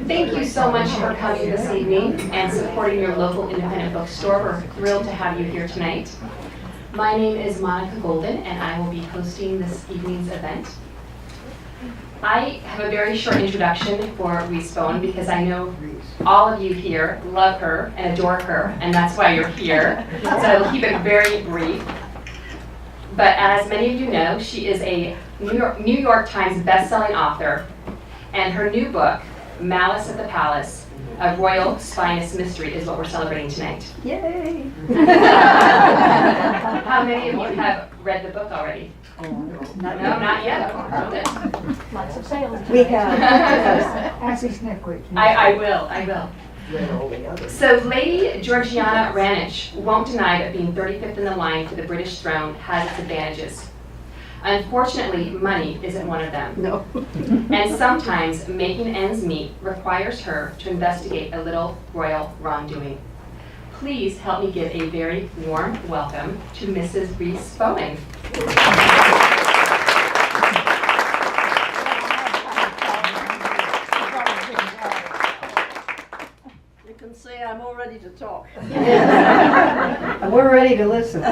Thank you so much for coming this evening and supporting your local independent bookstore. We're thrilled to have you here tonight. My name is Monica Golden, and I will be hosting this evening's event. I have a very short introduction for Rhys Bowen because I know all of you here love her and adore her, and that's why you're here. So I will keep it very brief. But as many of you know, she is a New York Times best-selling author, and her new book, Malice at the Palace, a royal spinous mystery, is what we're celebrating tonight. Yay! How many of you have read the book already? No, not yet. Okay. Lots of sales. We have. Ask us next week. I will. So Lady Georgiana Ranich won't deny that being 35th in the line for the British throne has its advantages. Unfortunately, money isn't one of them. No. And sometimes making ends meet requires her to investigate a little royal wrongdoing. Please help me give a very warm welcome to Mrs. Rhys Bowen. You can see I'm all ready to talk. And we're ready to listen.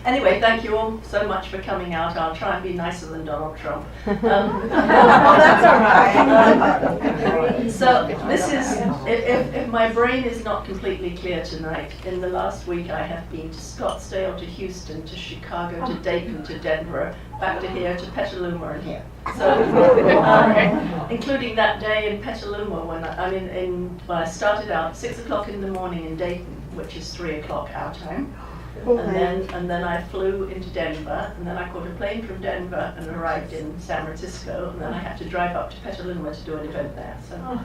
Anyway, thank you all so much for coming out. I'll try and be nicer than Donald Trump. That's all right. So this is, if my brain is not completely clear tonight, in the last week I have been to Scottsdale, to Houston, to Chicago, to Dayton, to Denver, back to here, to Petaluma and here. So, including that day in Petaluma when I started out 6 o'clock in the morning in Dayton, which is 3 o'clock our time. And then I flew into Denver, and then I caught a plane from Denver and arrived in San Francisco, and then I had to drive up to Petaluma to do an event there. So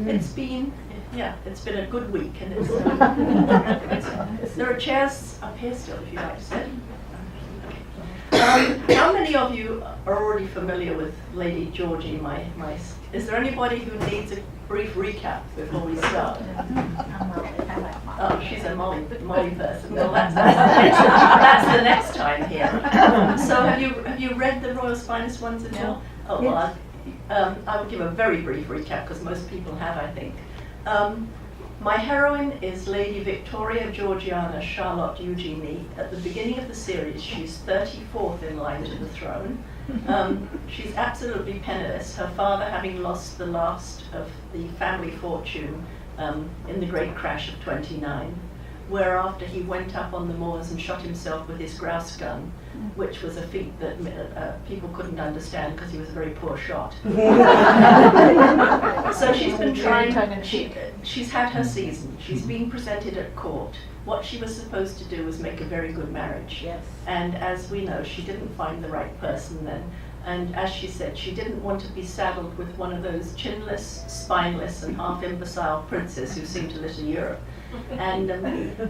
it's been a good week, and there are chairs up here still if you'd like to sit. How many of you are already familiar with Lady Georgie? Is there anybody who needs a brief recap before we start? Oh, she's a Molly person. Well, that's the next time here. So have you read the Royal Spinous ones at all? Oh, well, I will give a very brief recap because most people have, I think. My heroine is Lady Victoria Georgiana Charlotte Eugenie. At the beginning of the series, she's 34th in line to the throne. She's absolutely penniless, her father having lost the last of the family fortune in the great crash of 29, whereafter he went up on the moors and shot himself with his grouse gun, which was a feat that people couldn't understand because he was a very poor shot. So she's been trying, she's had her season, she's been presented at court. What she was supposed to do was make a very good marriage. Yes. And as we know, she didn't find the right person then. And as she said, she didn't want to be saddled with one of those chinless, spineless, and half-imbecile princes who seem to litter Europe. And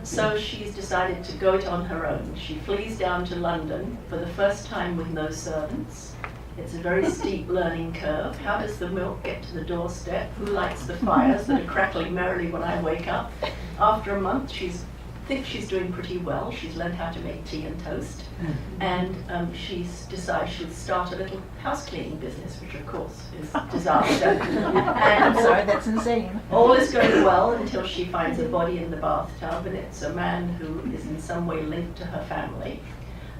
so she's decided to go it on her own. She flees down to London for the first time with no servants. It's a very steep learning curve. How does the milk get to the doorstep? Who lights the fires that are crackling merrily when I wake up? After a month, thinks she's doing pretty well. She's learned how to make tea and toast. And she's decided she'll start a little house cleaning business, which of course is disaster. I'm sorry, that's insane. All is going well until she finds a body in the bathtub, and it's a man who is in some way linked to her family.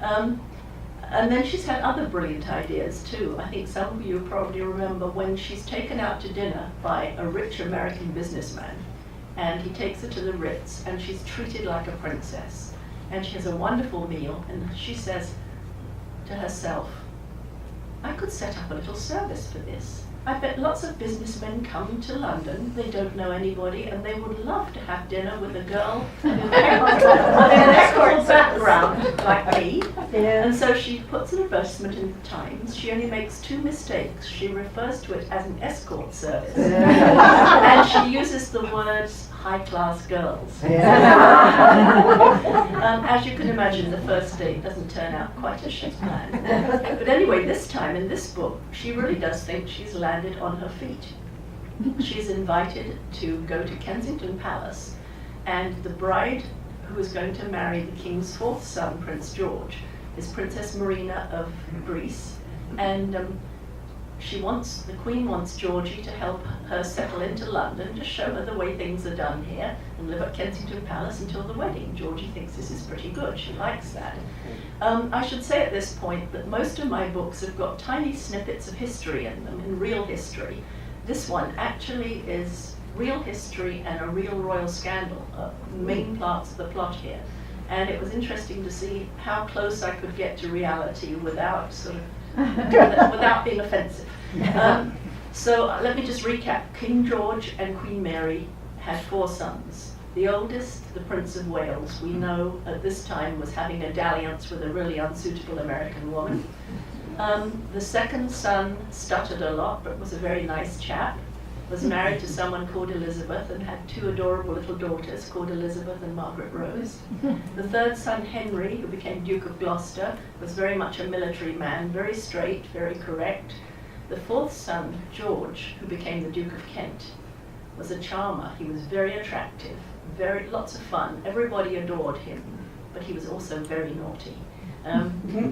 And then she's had other brilliant ideas too. I think some of you probably remember when she's taken out to dinner by a rich American businessman, and he takes her to the Ritz, and she's treated like a princess. And she has a wonderful meal, and she says to herself, I could set up a little service for this. I bet lots of businessmen come to London, they don't know anybody, and they would love to have dinner with a girl with an escort background like me. Yeah. And so she puts an advertisement in the Times. She only makes 2 mistakes. She refers to it as an escort service. And she uses the words high-class girls. As you can imagine, the first date doesn't turn out quite as she's planned. But anyway, this time in this book, she really does think she's landed on her feet. She's invited to go to Kensington Palace, and the bride who is going to marry the king's 4th son, Prince George, is Princess Marina of Greece. And the Queen wants Georgie to help her settle into London, to show her the way things are done here, and live at Kensington Palace until the wedding. Georgie thinks this is pretty good, she likes that. I should say at this point that most of my books have got tiny snippets of history in them, in real history. This one actually is real history and a real royal scandal, main parts of the plot here. And it was interesting to see how close I could get to reality without sort of, without being offensive. So let me just recap. King George and Queen Mary had 4 sons. The oldest, the Prince of Wales, we know at this time was having a dalliance with a really unsuitable American woman. The second son stuttered a lot, but was a very nice chap. Was married to someone called Elizabeth and had 2 adorable little daughters called Elizabeth and Margaret Rose. The third son, Henry, who became Duke of Gloucester, was very much a military man, very straight, very correct. The fourth son, George, who became the Duke of Kent, was a charmer. He was very attractive, lots of fun. Everybody adored him, but he was also very naughty.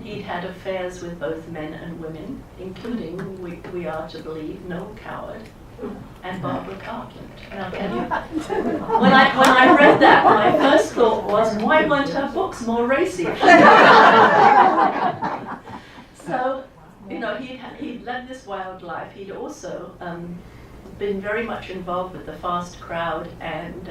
He'd had affairs with both men and women, including, we are to believe, Noel Coward and Barbara Cartland. Now, can you? When I read that, my first thought was, why weren't her books more racy? So, you know, he'd led this wild life. He'd also been very much involved with the fast crowd and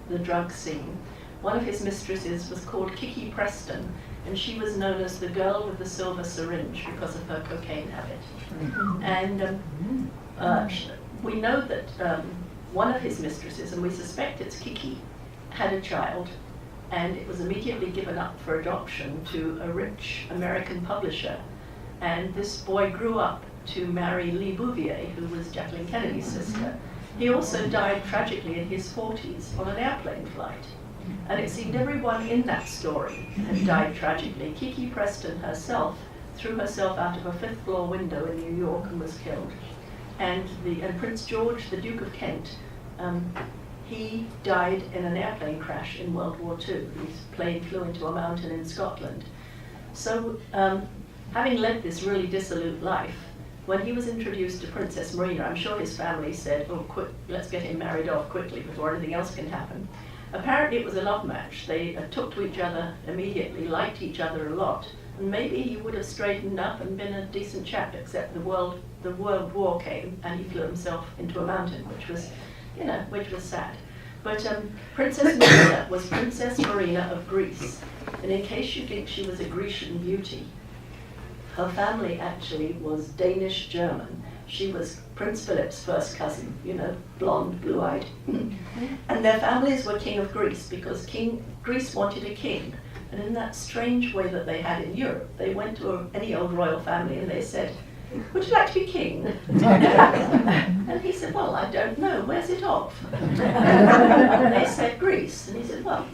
the drug scene. One of his mistresses was called Kiki Preston, and she was known as the girl with the silver syringe because of her cocaine habit. And we know that one of his mistresses, and we suspect it's Kiki, had a child, and it was immediately given up for adoption to a rich American publisher. And this boy grew up to marry Lee Bouvier, who was Jacqueline Kennedy's sister. He also died tragically in his 40s on an airplane flight. And it seemed everyone in that story had died tragically. Kiki Preston herself threw herself out of a 5th floor window in New York and was killed. And Prince George, the Duke of Kent, he died in an airplane crash in World War II. His plane flew into a mountain in Scotland. So, having led this really dissolute life, when he was introduced to Princess Marina, I'm sure his family said, oh, quick, let's get him married off quickly before anything else can happen. Apparently it was a love match. They took to each other immediately, liked each other a lot, and maybe he would have straightened up and been a decent chap, except the World War came and he flew himself into a mountain, which was sad. But Princess Marina was Princess Marina of Greece, and in case you think she was a Grecian beauty, her family actually was Danish-German. She was Prince Philip's first cousin, blonde, blue-eyed. And their families were king of Greece because Greece wanted a king. And in that strange way that they had in Europe, they went to any old royal family and they said, would you like to be king? And he said, well, I don't know, where's it of? And they said, Greece. And he said, well,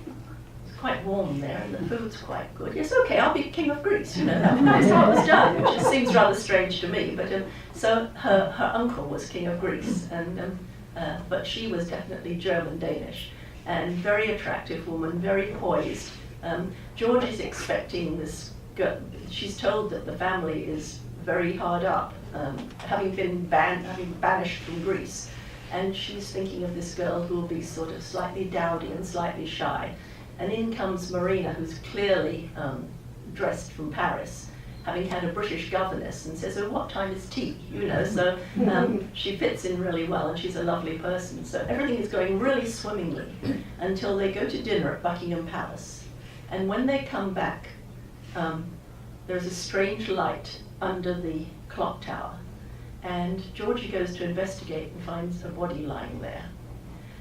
it's quite warm there and the food's quite good. Yes, okay, I'll be king of Greece, that's how it was done, which seems rather strange to me. But so her uncle was king of Greece, but she was definitely German-Danish, and very attractive woman, very poised. George is expecting this girl. She's told that the family is very hard up, having been banished from Greece, and she's thinking of this girl who will be sort of slightly dowdy and slightly shy. And in comes Marina, who's clearly dressed from Paris, having had a British governess, and says, oh, what time is tea? So she fits in really well, and she's a lovely person. So everything is going really swimmingly until they go to dinner at Buckingham Palace. And when they come back, there's a strange light under the clock tower. And Georgie goes to investigate and finds a body lying there.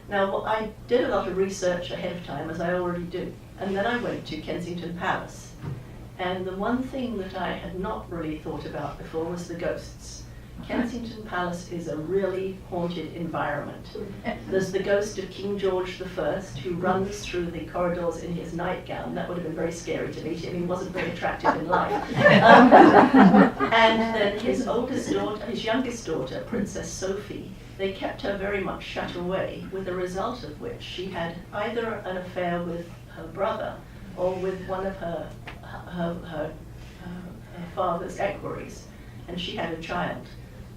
Now, I did a lot of research ahead of time, as I already do, and then I went to Kensington Palace. And the one thing that I had not really thought about before was the ghosts. Kensington Palace is a really haunted environment. There's the ghost of King George I, who runs through the corridors in his nightgown. That would have been very scary to meet him. He wasn't very attractive in life. And then his youngest daughter, Princess Sophie, they kept her very much shut away, with the result of which she had either an affair with her brother or with one of her father's equerries. and she had a child.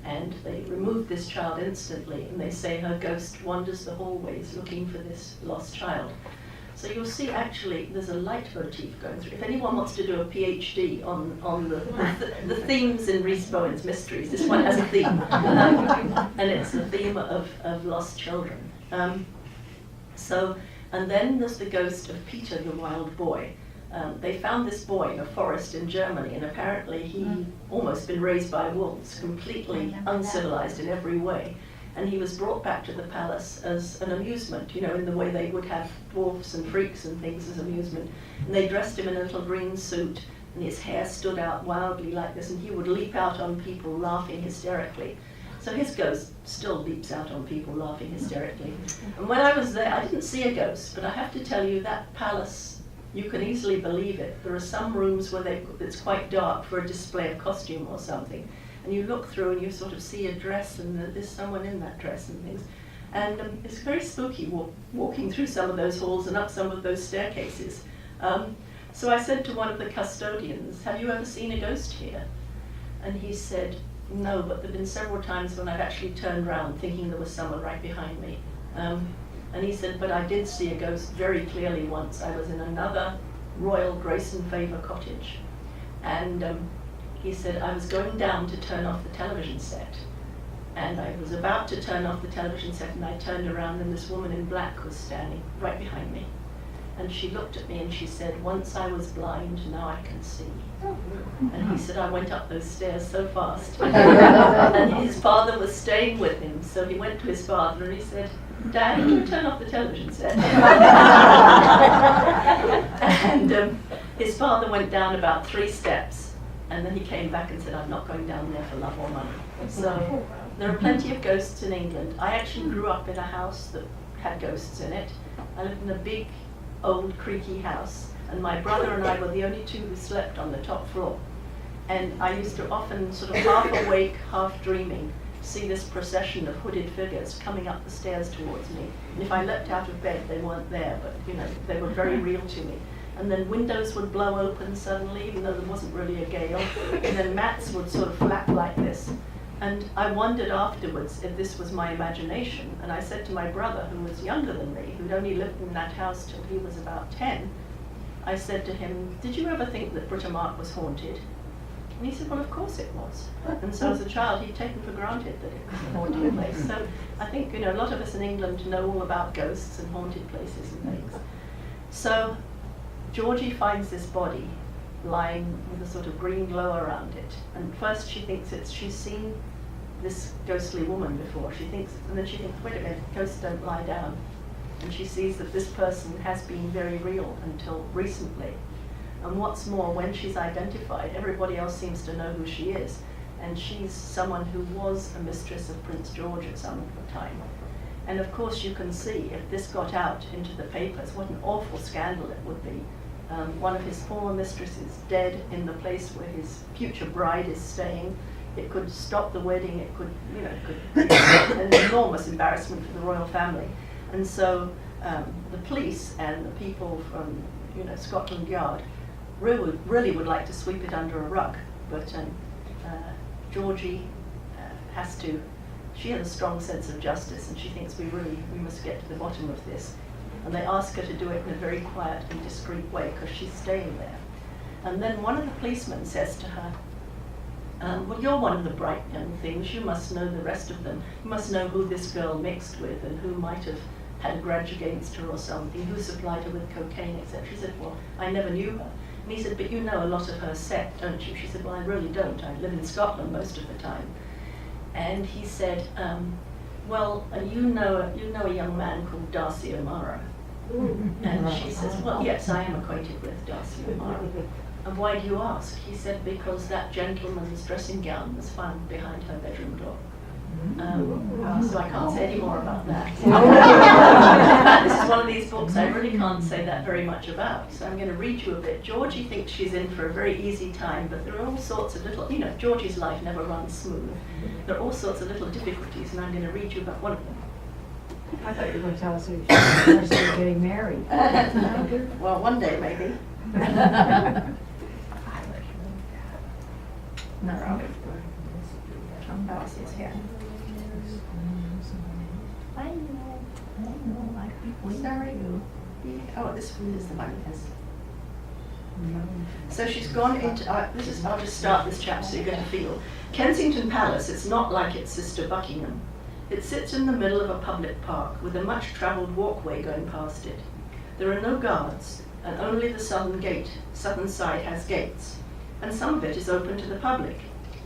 And they removed this child instantly, and they say her ghost wanders the hallways looking for this lost child. So you'll see actually there's a leitmotif going through. If anyone wants to do a PhD on the themes in Rhys Bowen's mysteries, this one has a theme. And it's the theme of lost children. And then there's the ghost of Peter the wild boy. They found this boy in a forest in Germany, and apparently he'd almost been raised by wolves, completely uncivilized in every way. And he was brought back to the palace as an amusement, in the way they would have dwarfs and freaks and things as amusement. And they dressed him in a little green suit, and his hair stood out wildly like this, and he would leap out on people laughing hysterically. So his ghost still leaps out on people laughing hysterically. And when I was there, I didn't see a ghost, but I have to tell you that palace, you can easily believe it. There are some rooms where it's quite dark for a display of costume or something. And you look through and you sort of see a dress, and there's someone in that dress and things. And it's very spooky walking through some of those halls and up some of those staircases. So I said to one of the custodians, "Have you ever seen a ghost here?" And he said, "No, but there have been several times when I've actually turned round thinking there was someone right behind me." And he said, "But I did see a ghost very clearly once. I was in another royal grace and favour cottage." And he said, "I was going down to turn off the television set. And I was about to turn off the television set, and I turned around, and this woman in black was standing right behind me. And she looked at me and she said, 'Once I was blind, now I can see.'" And he said, "I went up those stairs so fast." And his father was staying with him, so he went to his father and he said, "Dad, can you turn off the television set?" And his father went down about 3 steps, and then he came back and said, "I'm not going down there for love or money." So there are plenty of ghosts in England. I actually grew up in a house that had ghosts in it. I lived in a big, old, creaky house, and my brother and I were the only 2 who slept on the top floor. And I used to often, sort of half awake, half dreaming, see this procession of hooded figures coming up the stairs towards me. And if I leapt out of bed, they weren't there, but they were very real to me. And then windows would blow open suddenly, even though there wasn't really a gale. And then mats would sort of flap like this. And I wondered afterwards if this was my imagination. And I said to my brother, who was younger than me, who'd only lived in that house till he was about 10, I said to him, "Did you ever think that Britomart was haunted?" And he said, "Well, of course it was." And so as a child, he'd taken for granted that it was a haunted place. So I think, a lot of us in England know all about ghosts and haunted places and things. So Georgie finds this body lying with a sort of green glow around it. And first she thinks she's seen this ghostly woman before. And then she thinks, wait a minute, ghosts don't lie down. And she sees that this person has been very real until recently. And what's more, when she's identified, everybody else seems to know who she is. And she's someone who was a mistress of Prince George at some time. And of course you can see, if this got out into the papers, what an awful scandal it would be. One of his former mistresses dead in the place where his future bride is staying. It could stop the wedding, it could be an enormous embarrassment for the royal family. And so the police and the people from Scotland Yard really would like to sweep it under a rug. But Georgie she has a strong sense of justice, and she thinks we must get to the bottom of this. And they ask her to do it in a very quiet and discreet way because she's staying there. And then one of the policemen says to her, "Well, you're one of the bright young things. You must know the rest of them. You must know who this girl mixed with and who might have had a grudge against her or something, who supplied her with cocaine, etc." She said, "Well, I never knew her." And he said, "But you know a lot of her set, don't you?" She said, "Well, I really don't. I live in Scotland most of the time." And he said, "Well, you know a young man called Darcy O'Mara." And she says, "Well, yes, I am acquainted with Darcy O'Mara." "And why do you ask?" He said, "Because that gentleman's dressing gown was found behind her bedroom door." So I can't say any more about that. This is one of these books I really can't say that very much about. So I'm going to read you a bit. Georgie thinks she's in for a very easy time, but there are all sorts of little, Georgie's life never runs smooth. There are all sorts of little difficulties, and I'm going to read you about one of them. I thought you were going to tell us who she was getting married. Well, one day maybe. Malice is here. I know, I've been waiting Sorry. for you. Oh, this is the one, yes. So she's gone into, I'll just start this chapter so you get a feel. Kensington Palace, it's not like its sister Buckingham. It sits in the middle of a public park with a much-travelled walkway going past it. There are no guards, and only the southern side has gates, and some of it is open to the public.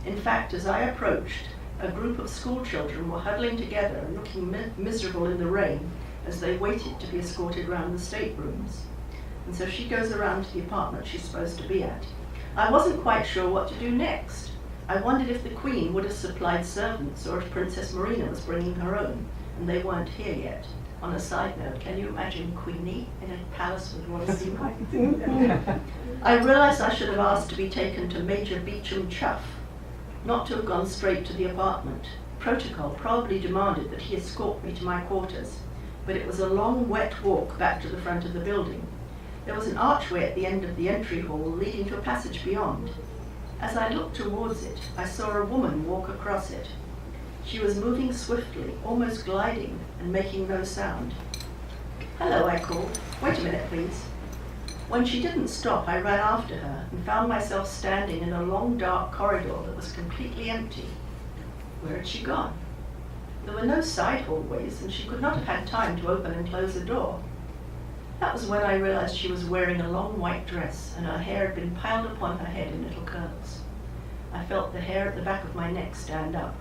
In fact, as I approached, a group of school children were huddling together and looking miserable in the rain as they waited to be escorted round the staterooms. And so she goes around to the apartment she's supposed to be at. I wasn't quite sure what to do next. I wondered if the Queen would have supplied servants or if Princess Marina was bringing her own, and they weren't here yet. On a side note, can you imagine Queenie in a palace with royalty? I realised I should have asked to be taken to Major Beauchamp Chuff, not to have gone straight to the apartment. Protocol probably demanded that he escort me to my quarters, but it was a long, wet walk back to the front of the building. There was an archway at the end of the entry hall leading to a passage beyond. As I looked towards it, I saw a woman walk across it. She was moving swiftly, almost gliding, and making no sound. "Hello," I called. "Wait a minute, please." When she didn't stop, I ran after her and found myself standing in a long, dark corridor that was completely empty. Where had she gone? There were no side hallways, and she could not have had time to open and close a door. That was when I realized she was wearing a long white dress, and her hair had been piled upon her head in little curls. I felt the hair at the back of my neck stand up.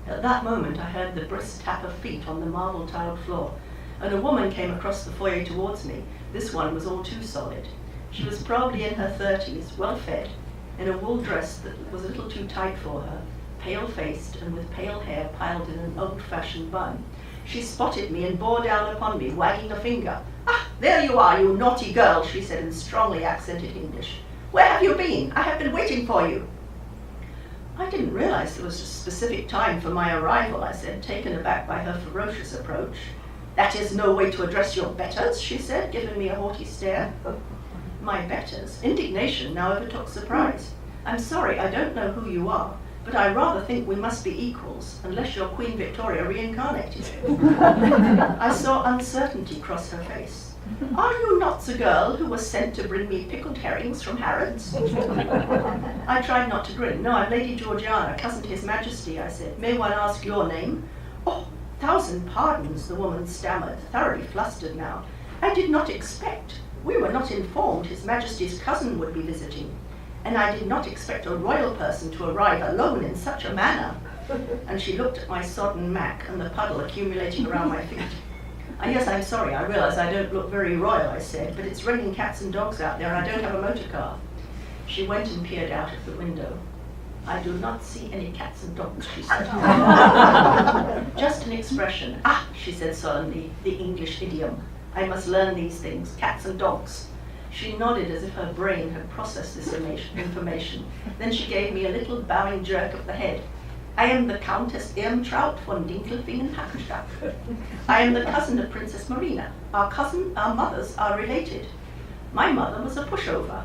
At that moment, I heard the brisk tap of feet on the marble-tiled floor, and a woman came across the foyer towards me. This one was all too solid. She was probably in her 30s, well-fed, in a wool dress that was a little too tight for her, pale-faced and with pale hair piled in an old-fashioned bun. She spotted me and bore down upon me, wagging a finger. "Ah, there you are, you naughty girl," she said in strongly accented English. "Where have you been? I have been waiting for you." I didn't realize there was a specific time for my arrival, I said, taken aback by her ferocious approach. "That is no way to address your betters," she said, giving me a haughty stare. My betters? Indignation now overtook surprise. "I'm sorry, I don't know who you are, but I rather think we must be equals, unless you're Queen Victoria reincarnated." I saw uncertainty cross her face. "Are you not the girl who was sent to bring me pickled herrings from Harrods?" I tried not to grin. "No, I'm Lady Georgiana, cousin to His Majesty," I said. "May one ask your name?" "Oh, 1,000 pardons," the woman stammered, thoroughly flustered now. "I did not expect. We were not informed His Majesty's cousin would be visiting. And I did not expect a royal person to arrive alone in such a manner." And she looked at my sodden mac and the puddle accumulating around my feet. "Yes, I'm sorry, I realise I don't look very royal," I said, "but it's raining cats and dogs out there and I don't have a motor car." She went and peered out of the window. "I do not see any cats and dogs," she said. "Just an expression." "Ah," she said solemnly, "the English idiom. I must learn these things, cats and dogs." She nodded as if her brain had processed this information. Then she gave me a little bowing jerk of the head. "I am the Countess Irmtraut von Dinkelfingen-Hackenstadt. I am the cousin of Princess Marina. Our mothers are related. My mother was a pushover."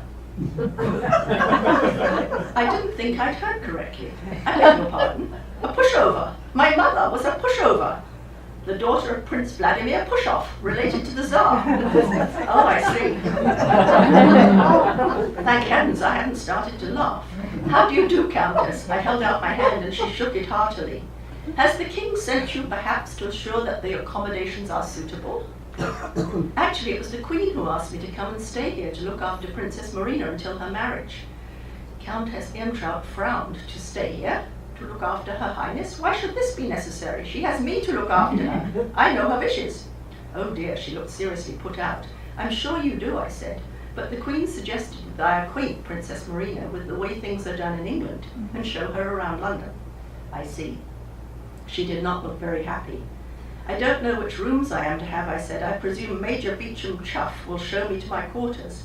I didn't think I'd heard correctly. "I beg your pardon? A pushover? My mother was a pushover. The daughter of Prince Vladimir Pushoff, related to the Tsar." "Oh, I see." Thank heavens I hadn't started to laugh. "How do you do, Countess?" I held out my hand and she shook it heartily. "Has the king sent you perhaps to assure that the accommodations are suitable?" "Actually, it was the Queen who asked me to come and stay here to look after Princess Marina until her marriage." Countess Irmtraut frowned. "To stay here? To look after Her Highness? Why should this be necessary? She has me to look after her. I know her wishes." "Oh dear," she looked seriously put out. "I'm sure you do," I said, "but the Queen suggested that I acquaint Princess Marina with the way things are done in England and show her around London." "I see." She did not look very happy. "I don't know which rooms I am to have," I said. "I presume Major Beauchamp Chuff will show me to my quarters."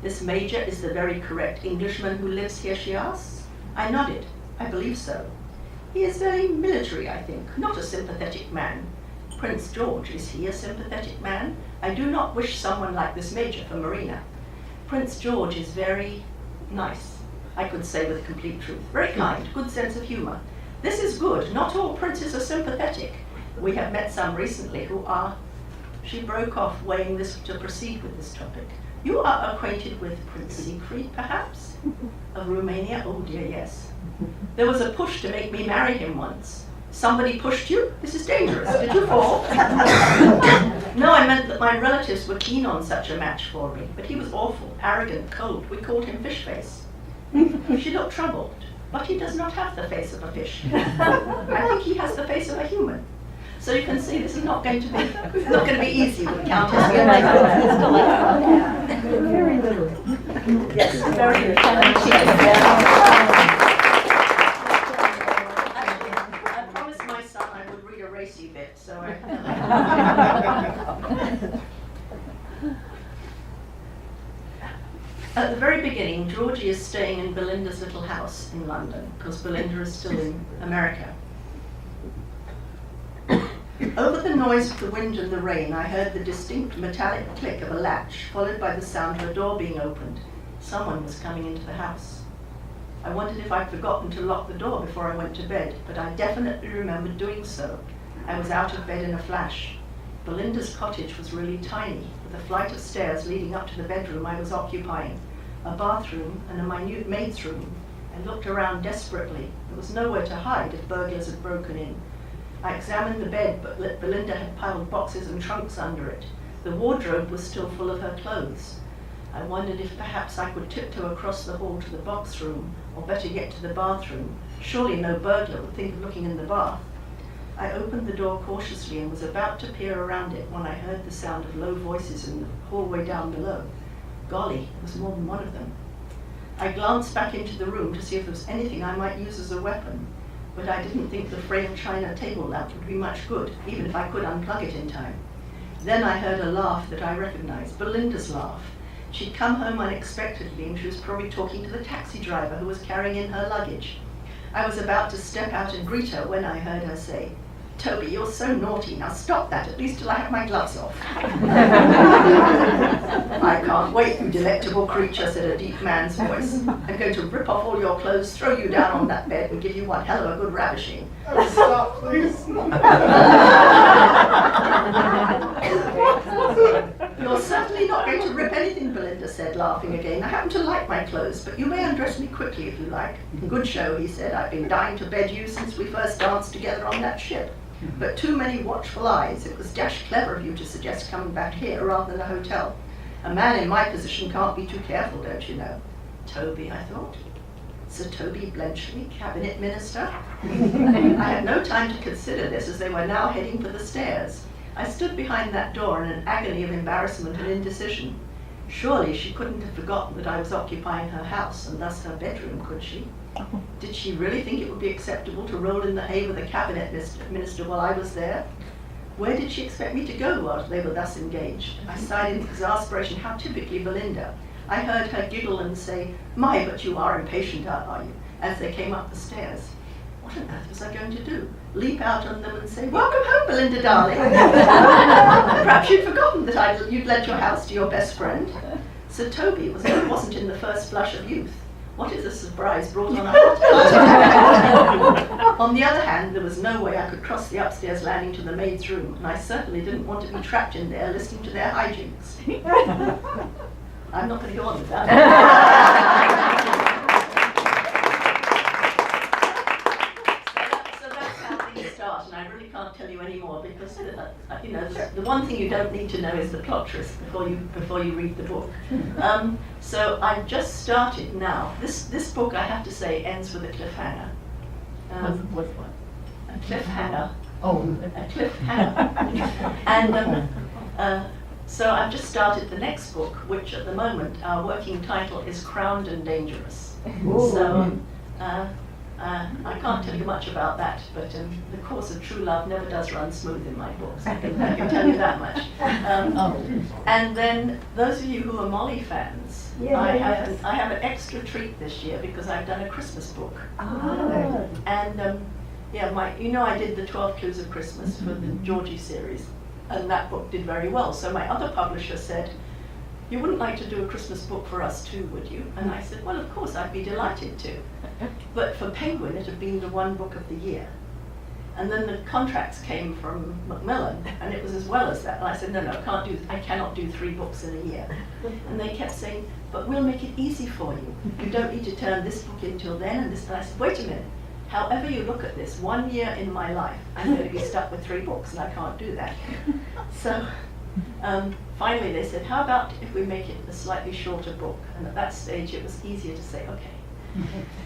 "This Major is the very correct Englishman who lives here?" she asked. I nodded. "I believe so. He is very military, I think, not a sympathetic man." "Prince George, is he a sympathetic man? I do not wish someone like this Major for Marina." "Prince George is very nice," I could say with complete truth. "Very kind, good sense of humour. This is good. Not all princes are sympathetic. We have met some recently who are. She broke off, weighing this to proceed with this topic. You are acquainted with Prince Siegfried, perhaps? Of Romania? Oh dear, yes. There was a push to make me marry him once. Somebody pushed you? This is dangerous. Did you fall? No, I meant that my relatives were keen on such a match for me, but he was awful, arrogant, cold. We called him Fish Face. She looked troubled, but he does not have the face of a fish. I think he has the face of a human. So you can see this is not going to be easy with Countess. Very little. Yes, very I promised my son I would read a racy bit, so At the very beginning, Georgie is staying in Belinda's little house in London, because Belinda is still in America. Over the noise of the wind and the rain, I heard the distinct metallic click of a latch, followed by the sound of a door being opened. Someone was coming into the house. I wondered if I'd forgotten to lock the door before I went to bed, but I definitely remembered doing so. I was out of bed in a flash. Belinda's cottage was really tiny, with a flight of stairs leading up to the bedroom I was occupying, a bathroom and a minute maid's room. I looked around desperately. There was nowhere to hide if burglars had broken in. I examined the bed, but Belinda had piled boxes and trunks under it. The wardrobe was still full of her clothes. I wondered if perhaps I could tiptoe across the hall to the box room, or better yet to the bathroom. Surely no burglar would think of looking in the bath. I opened the door cautiously and was about to peer around it when I heard the sound of low voices in the hallway down below. Golly, there was more than one of them. I glanced back into the room to see if there was anything I might use as a weapon, but I didn't think the framed china table lamp would be much good, even if I could unplug it in time. Then I heard a laugh that I recognized, Belinda's laugh. She'd come home unexpectedly and she was probably talking to the taxi driver who was carrying in her luggage. I was about to step out and greet her when I heard her say, "Toby, you're so naughty. Now stop that, at least till I have my gloves off." "I can't wait, you delectable creature," said a deep man's voice. "I'm going to rip off all your clothes, throw you down on that bed, and give you one hell of a good ravishing." Oh, stop, please. "You're certainly not going to rip anything," Belinda said, laughing again. "I happen to like my clothes, but you may undress me quickly if you like." "Good show," he said. "I've been dying to bed you since we first danced together on that ship. But too many watchful eyes. It was dash clever of you to suggest coming back here rather than a hotel. A man in my position can't be too careful, don't you know?" Toby, I thought. Sir Toby Blenchley, Cabinet Minister? I had no time to consider this, as they were now heading for the stairs. I stood behind that door in an agony of embarrassment and indecision. Surely she couldn't have forgotten that I was occupying her house, and thus her bedroom, could she? Did she really think it would be acceptable to roll in the hay with a cabinet minister while I was there? Where did she expect me to go while they were thus engaged? I sighed in exasperation. How typically Belinda. I heard her giggle and say, "My, but you are impatient, are you?" as they came up the stairs. What on earth was I going to do? Leap out on them and say, "Welcome home, Belinda, darling." Perhaps you'd forgotten that you'd lent your house to your best friend. Sir Toby wasn't in the first flush of youth. What if the surprise brought on a heart attack? On the other hand, there was no way I could cross the upstairs landing to the maid's room, and I certainly didn't want to be trapped in there listening to their hijinks. I'm not going to go on with that. So that's how things start, and I really can't tell you any more because the one thing you don't need to know is the plot twist before you read the book. So I've just started now. This book, I have to say, ends with a cliffhanger. With what? A cliffhanger. Oh. A cliffhanger. And so I've just started the next book, which at the moment our working title is Crowned and Dangerous. Ooh. So I can't tell you much about that, but the course of true love never does run smooth in my books. I can tell you that much. And then those of you who are Molly fans, I have an extra treat this year because I've done a Christmas book. Oh. And I did the 12 Clues of Christmas for the Georgie series, and that book did very well. So my other publisher said, you wouldn't like to do a Christmas book for us too, would you? And I said, well, of course, I'd be delighted to. But for Penguin, it had been the one book of the year. And then the contracts came from Macmillan, and it was as well as that. And I said, no, I cannot do 3 books in a year. And they kept saying, but we'll make it easy for you. You don't need to turn this book in till then and this. And I said, wait a minute. However you look at this, 1 year in my life, I'm going to be stuck with 3 books, and I can't do that. So finally they said, how about if we make it a slightly shorter book? And at that stage, it was easier to say, okay.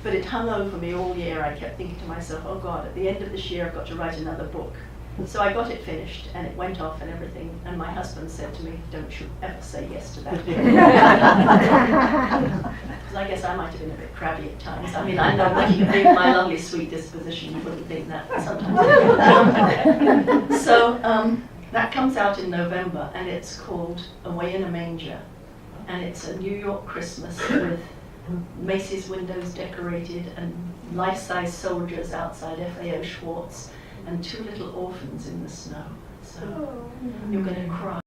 But it hung over me all year. I kept thinking to myself, oh God, at the end of this year, I've got to write another book. So I got it finished, and it went off and everything. And my husband said to me, don't you ever say yes to that. Because I guess I might have been a bit crabby at times. I mean, I know that you think my lovely sweet disposition, you wouldn't think that, but sometimes. So that comes out in November, and it's called Away in a Manger. And it's a New York Christmas with Macy's windows decorated and life-size soldiers outside FAO Schwartz and 2 little orphans in the snow. So you're going to cry.